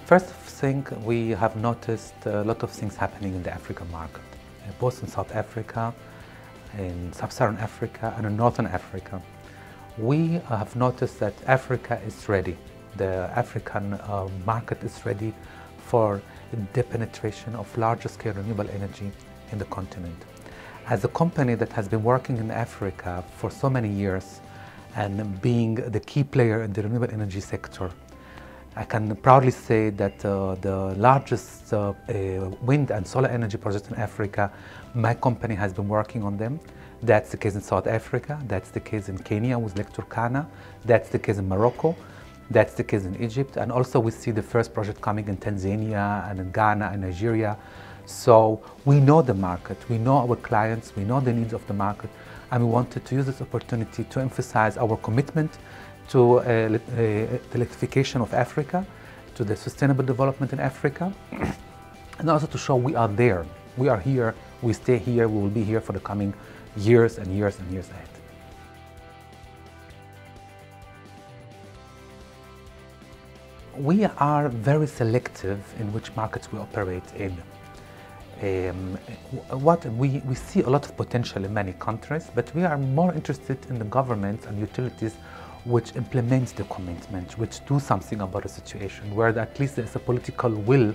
First thing, we have noticed a lot of things happening in the African market, both in South Africa, in sub-Saharan Africa, and in Northern Africa. We have noticed that Africa is ready. The African market is ready for the penetration of larger scale renewable energy in the continent. As a company that has been working in Africa for so many years and being the key player in the renewable energy sector, I can proudly say that the largest wind and solar energy projects in Africa, my company has been working on them. That's the case in South Africa, that's the case in Kenya with Lake Turkana, that's the case in Morocco, that's the case in Egypt, and also we see the first project coming in Tanzania and in Ghana and Nigeria. So we know the market, we know our clients, we know the needs of the market, and we wanted to use this opportunity to emphasize our commitment to the electrification of Africa, to the sustainable development in Africa, and also to show we are there. We are here, we stay here, we will be here for the coming years and years and years ahead. We are very selective in which markets we operate in. We see a lot of potential in many countries, but we are more interested in the governments and utilities which implement the commitment, which do something about the situation, where at least there's a political will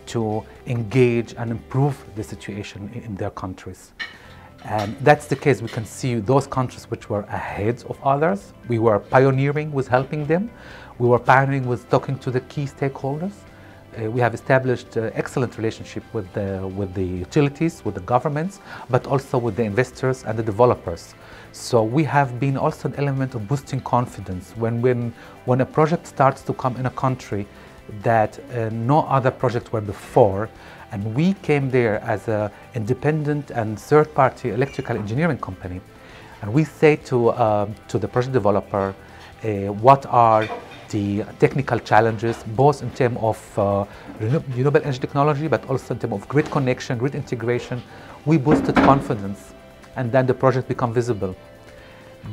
to engage and improve the situation in their countries. And that's the case. We can see those countries which were ahead of others. We were pioneering with helping them. We were pioneering with talking to the key stakeholders. We have established excellent relationship with the utilities, with the governments, but also with the investors and the developers. So we have been also an element of boosting confidence when a project starts to come in a country that no other project were before, and we came there as an independent and third-party electrical engineering company, and we say to the project developer what are the technical challenges, both in terms of renewable energy technology, but also in terms of grid connection, grid integration. We boosted confidence, and then the project become visible.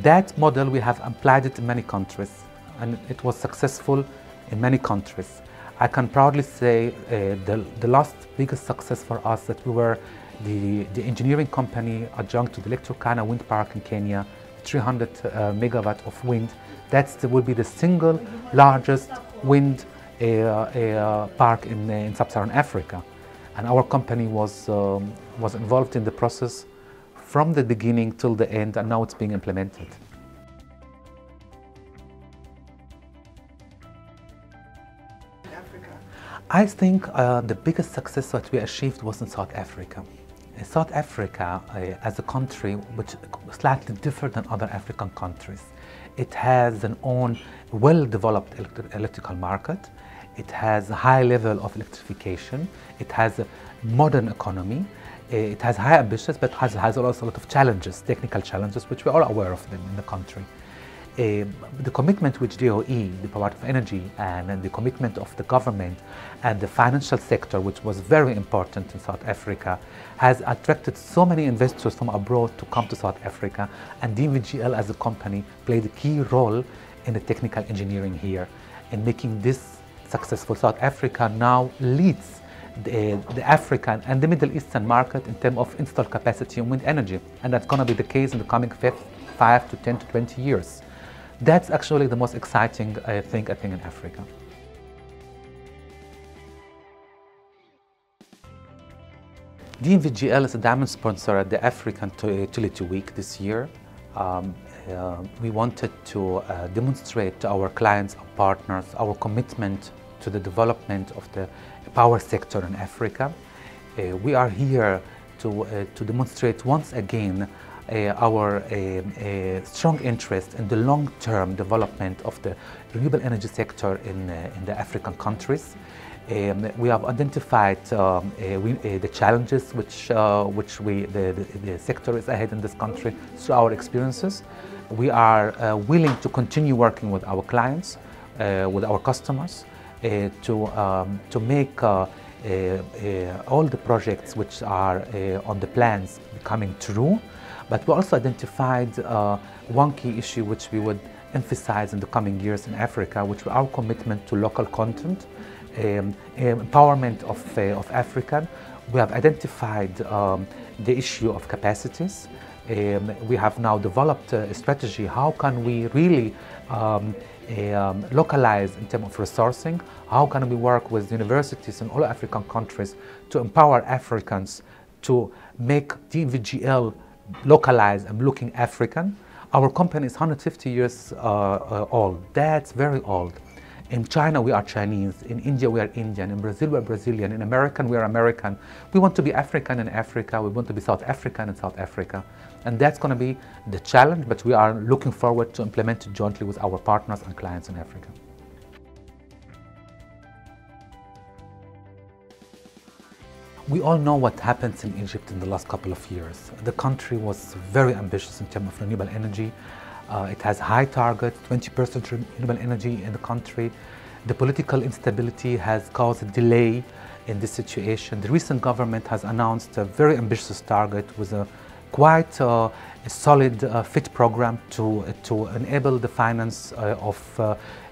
That model, we have applied it in many countries, and it was successful in many countries. I can proudly say the last biggest success for us that we were the engineering company adjunct to the Lake Turkana wind park in Kenya, 300 megawatt of wind. That will be the single largest wind park in sub-Saharan Africa. And our company was involved in the process from the beginning till the end, and now it's being implemented. I think the biggest success that we achieved was in South Africa. In South Africa, as a country which is slightly different than other African countries, it has an own well-developed electrical market. It has a high level of electrification. It has a modern economy. It has high ambitions, but has also a lot of challenges, technical challenges, which we're all aware of them in the country. The commitment which DOE, the Department of Energy, and the commitment of the government and the financial sector, which was very important in South Africa, has attracted so many investors from abroad to come to South Africa, and DNV GL as a company played a key role in the technical engineering here in making this successful. South Africa now leads the African and the Middle Eastern market in terms of installed capacity in wind energy, and that's going to be the case in the coming 5 to 10 to 20 years. That's actually the most exciting thing, I think, in Africa. DNV GL is a diamond sponsor at the African Utility Week this year. We wanted to demonstrate to our clients and partners our commitment to the development of the power sector in Africa. We are here to demonstrate once again our strong interest in the long-term development of the renewable energy sector in the African countries. We have identified the challenges which the sector is ahead in this country through our experiences. We are willing to continue working with our clients, with our customers, to make all the projects which are on the plans becoming true. But we also identified one key issue which we would emphasize in the coming years in Africa, which was our commitment to local content, empowerment of African. We have identified the issue of capacities. We have now developed a strategy. How can we really localize in terms of resourcing? How can we work with universities in all African countries to empower Africans to make DNV GL localized and looking African? Our company is 150 years old. That's very old. In China, we are Chinese. In India, we are Indian. In Brazil, we are Brazilian. In America, we are American. We want to be African in Africa. We want to be South African in South Africa. And that's going to be the challenge, but we are looking forward to implement it jointly with our partners and clients in Africa. We all know what happens in Egypt in the last couple of years. The country was very ambitious in terms of renewable energy. It has high targets, 20% renewable energy in the country. The political instability has caused a delay in this situation. The recent government has announced a very ambitious target with a quite a solid fit program to enable the finance of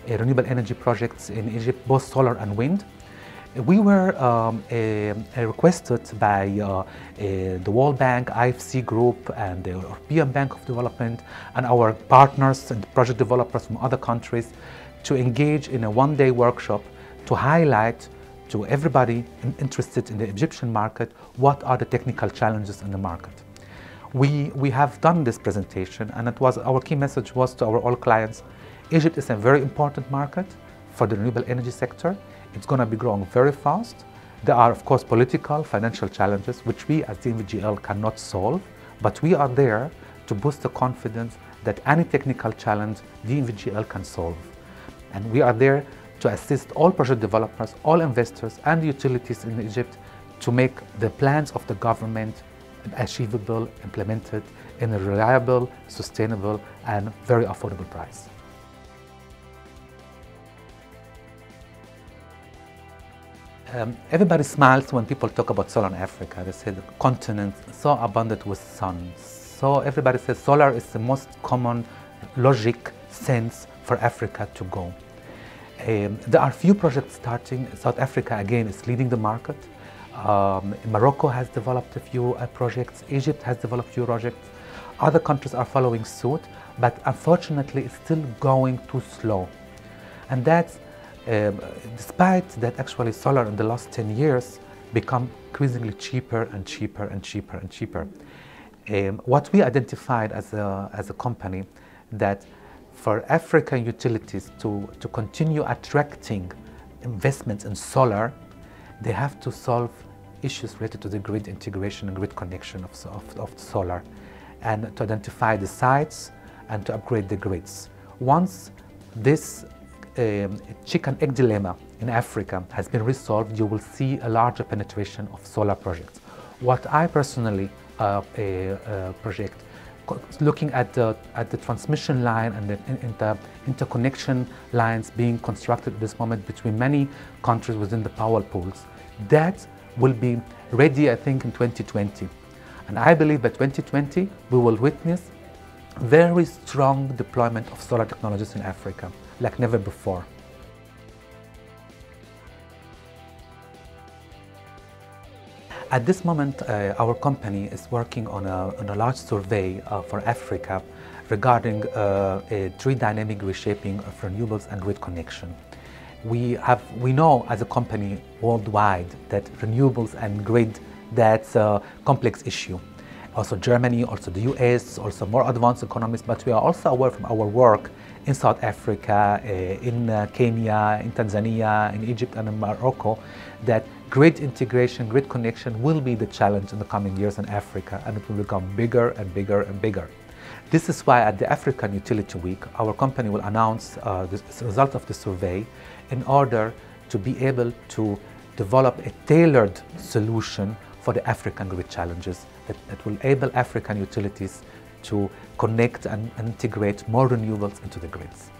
renewable energy projects in Egypt, both solar and wind. We were requested by the World Bank, IFC Group, and the European Bank of Development, and our partners and project developers from other countries to engage in a one-day workshop to highlight to everybody interested in the Egyptian market what are the technical challenges in the market. We have done this presentation, and it was our key message was to our all clients: Egypt is a very important market for the renewable energy sector. It's going to be growing very fast. There are, of course, political, financial challenges which we as DNV GL cannot solve, but we are there to boost the confidence that any technical challenge DNV GL can solve. And we are there to assist all project developers, all investors and utilities in Egypt to make the plans of the government achievable, implemented in a reliable, sustainable and very affordable price. Everybody smiles when people talk about solar in Africa. They say the continent is so abundant with sun. So everybody says solar is the most common logic sense for Africa to go. There are few projects starting. South Africa again is leading the market. Morocco has developed a few projects. Egypt has developed a few projects. Other countries are following suit, but unfortunately it's still going too slow. And that's despite that actually solar in the last 10 years become increasingly cheaper and cheaper and cheaper and cheaper. What we identified as a company, that for African utilities to continue attracting investments in solar, they have to solve issues related to the grid integration and grid connection of solar, and to identify the sites and to upgrade the grids. Once this chicken-egg dilemma in Africa has been resolved, you will see a larger penetration of solar projects. What I personally project, looking at the transmission line and the interconnection lines being constructed at this moment between many countries within the power pools, that will be ready, I think, in 2020. And I believe by 2020 we will witness very strong deployment of solar technologies in Africa, like never before. At this moment, our company is working on a large survey for Africa regarding a tree dynamic reshaping of renewables and grid connection. We know as a company worldwide that renewables and grid, that's a complex issue. Also Germany, also the US, also more advanced economies, but we are also aware from our work in South Africa, in Kenya, in Tanzania, in Egypt and in Morocco, that grid integration, grid connection will be the challenge in the coming years in Africa, and it will become bigger and bigger and bigger. This is why at the African Utility Week, our company will announce the result of the survey in order to be able to develop a tailored solution for the African grid challenges that will enable African utilities to connect and integrate more renewables into the grids.